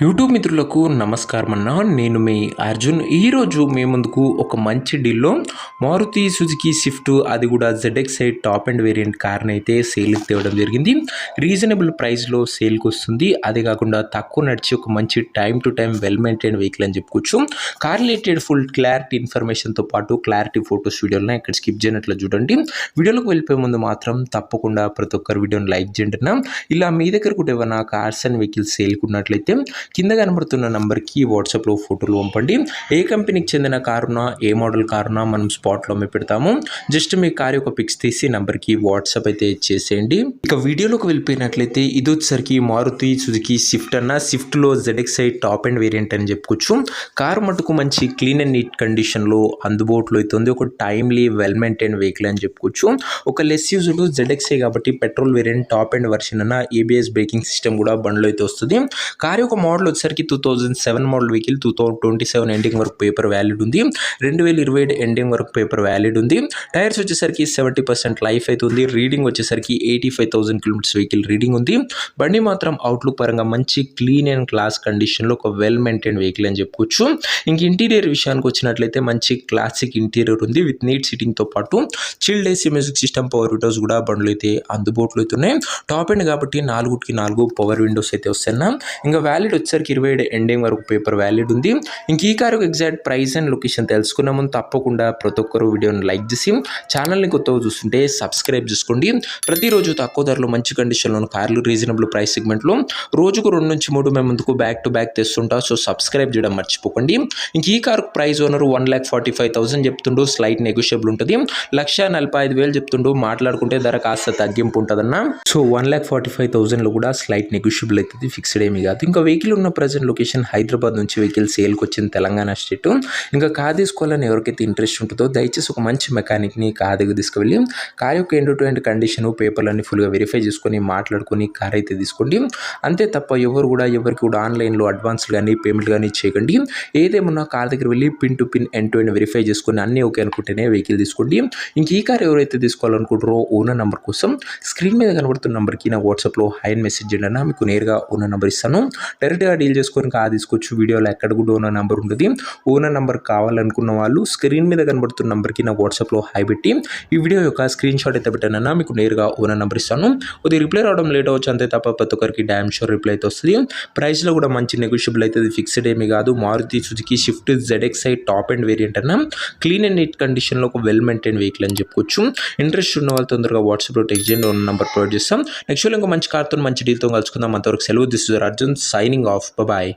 YouTube మిత్రులకు నమస్కారం అన్న. నేను మీ అర్జున్. ఈరోజు మీ ముందుకు ఒక మంచి డీల్లో మారుతి సుజుకి స్విఫ్ట్, అది కూడా ZXi టాప్ అండ్ వేరియంట్ కార్ని అయితే సేల్కి తేవడం జరిగింది. రీజనబుల్ ప్రైస్లో సేల్కి వస్తుంది. అదే కాకుండా తక్కువ నడిచి ఒక మంచి time to time well maintain vehicle అని చెప్పుకోవచ్చు. కార్ రిలేటెడ్ ఫుల్ క్లారిటీ ఇన్ఫర్మేషన్తో పాటు క్లారిటీ ఫోటోస్ వీడియోలను ఇక్కడ స్కిప్ చేయనట్లు చూడండి. వీడియోలోకి వెళ్ళిపోయే ముందు మాత్రం తప్పకుండా ప్రతి ఒక్కరు వీడియోని లైక్ చేయండి. ఇలా మీ దగ్గర కూడా ఏమైనా కార్స్ అండ్ వెహికల్స్ సేల్కి ఉన్నట్లయితే కింద కనబడుతున్న నంబర్కి వాట్సాప్లో ఫోటోలు పంపండి. ఏ కంపెనీకి చెందిన కారునా, ఏ మోడల్ కారునా మనం స్పాట్లో పెడతాము. జస్ట్ మీ కార్ యొక్క పిక్స్ తీసి నంబర్కి వాట్సాప్ అయితే చేసేయండి. ఇక వీడియోలోకి వెళ్ళిపోయినట్లయితే ఇది వచ్చేసరికి మారుతి సుజుకి స్విఫ్ట్ అన్న. స్విఫ్ట్లో ZXi టాప్ అండ్ వేరియంట్ అని చెప్పుకోవచ్చు. కారు మటుకు మంచి క్లీన్ అండ్ నీట్ కండిషన్లో అందుబాటులో అవుతుంది. ఒక టైమ్లీ వెల్ మెయింటైన్ వెహికల్ అని చెప్పుకోవచ్చు. ఒక లెస్ యూజ్డ్ ZXi కాబట్టి petrol variant top end version అన్న. ABS బ్రేకింగ్ సిస్టమ్ కూడా బండ్లో అయితే వస్తుంది. కార్ యొక్క మోడల్ వచ్చేసరికి 2007 మోడల్ వెహికల్. 2027 ఎండింగ్ వరకు పేపర్ వ్యాలిడ్ ఉంది. 2027 ఎండింగ్ వరకు పేపర్ వ్యాలిడ్ ఉంది. టైర్స్ వచ్చేసరికి 70% లైఫ్ అవుతుంది. రీడింగ్ వచ్చేసరికి 85,000 కిలోమీటర్స్ వెహికల్ రీడింగ్ ఉంది. బండి మాత్రం అవుట్లుక్ పరంగా మంచి క్లీన్ అండ్ క్లాస్ కండిషన్లో ఒక వెల్ మెయింటైన్ వెహికల్ అని చెప్పుకోవచ్చు. ఇంక ఇంటీరియర్ విషయానికి వచ్చినట్లయితే మంచి క్లాసిక్ ఇంటీరియర్ ఉంది. విత్ నీట్ సీటింగ్తో పాటు chilled AC music system, power Windows కూడా బండ్లు అయితే అందుబాటులో అవుతున్నాయి. టాప్ ఎండ్ కాబట్టి 4 పవర్ విండోస్ అయితే వస్తున్నాయి. ఇంకా వ్యాలిడ్ వచ్చేసరికి 27 ఎండింగ్ వరకు పేపర్ వ్యాలిడ్ ఉంది. ఇంక ఈ car exact price and location తెలుసుకునే ముందు తప్పకుండా ప్రతి ఒక్కరు వీడియోని లైక్ చేసి ఛానల్ని కొత్తగా చూస్తుంటే సబ్స్క్రైబ్ చేసుకోండి. ప్రతిరోజు తక్కువ ధరలో మంచి కండిషన్లో కార్లు రీజనబుల్ ప్రైస్ సెగ్మెంట్లో రోజుకు 2 నుంచి 3 మేము ముందుకు బ్యాక్ టు బ్యాక్ తెస్తుంటా. సో సబ్స్క్రైబ్ చేయడం మర్చిపోకండి. ఇంక ఈ కారు ప్రైస్ ఓనరు 1,45,000 చెప్తుండో, స్లైట్ నెగోషియబుల్ ఉంటుంది. 1,45,000 చెప్తుండో, మాట్లాడుకుంటే ధర కాస్త తగ్గింపు ఉంటుందన్న. సో 1,45,000లో కూడా స్లైట్ నెగోషియబుల్ అవుతుంది, ఫిక్స్డ్ ఏమి కాదు. ఇంకా వెహికల్ ఉన్న ప్రజెంట్ లొకేషన్ హైదరాబాద్ నుంచి వెహికల్ సేల్కి వచ్చింది తెలంగాణ స్టేట్. ఇంకా కార్ తీసుకోవాలని ఎవరికైతే ఇంట్రెస్ట్ ఉంటుందో దయచేసి ఒక మంచి మెకానిక్ని కార్ దగ్గర తీసుకువెళ్ళి కార్ యొక్క ఎండ్ టు ఎండ్ కండిషన్, పేపర్లన్నీ ఫుల్గా వెరిఫై చేసుకొని మాట్లాడుకొని కార్ అయితే తీసుకోండి. అంతే తప్ప ఎవరికి కూడా ఆన్లైన్లో అడ్వాన్స్ కానీ పేమెంట్ కానీ చేయకండి. ఏదేమన్నా కార్ దగ్గర వెళ్ళి pin to pin end to end verify చేసుకొని అన్నీ ఓకే అనుకుంటేనే వెహికల్ తీసుకోండి. ఇంక ఈ కార్ ఎవరైతే తీసుకోవాలనుకుంటారో ఓనర్ నెంబర్ కోసం స్క్రీన్ మీద కనబడుతున్న నెంబర్కి నా వాట్సాప్లో హై అని మెసేజ్ చేయండి అన్న. మీకు నేరుగా ఓనర్ నెంబర్ ఇస్తాను. డైరెక్ట్గా డీల్ చేసుకొని కార్ తీసుకోవచ్చు. వీడియోలో ఎక్కడ కూడా ఓనర్ నెంబర్ ఉంటుంది. ఓనర్ నెంబర్ కావాలనుకున్న వాళ్ళు స్క్రీన్ మీద కనబడుతున్న నెంబర్కి నా వాట్సాప్లో హై పెట్టి ఈ వీడియో యొక్క స్క్రీన్ షాట్ అయితే పెట్టానన్నా. మీకు నేరుగా ఓనర్ నెంబర్ ఇస్తాను. అది రిప్లై రావడం లేట్ అవచ్చు అంతే తప్ప ప్రతి ఒక్కరికి డ్యామ్ షూర్ రిప్లై అయితే వస్తుంది. ప్రైస్లో కూడా మంచి నెగోషియబుల్ అవుతుంది, ఫిక్స్డ్ ఏమీ కాదు. Maruti Suzuki Swift ZXi top and variant అన్న. క్లీన్ అండ్ నీట్ కండిషన్లో ఒక వెల్ మెయింటైన్ వెహికల్ అని చెప్పుకోవచ్చు. ఇంట్రెస్ట్ ఉన్న వాళ్ళు తొందరగా వాట్సాప్లో టెక్స్ట్ చేయండి, ఓనర్ నెంబర్ ప్రొవైడ్ చేస్తాం. నెక్స్ట్ ఇంకా మంచి కార్తో మంచి డీల్తో కలుసుకుందాం. అంతవరకు సెలవు. This is Arjun signing off. Bye bye.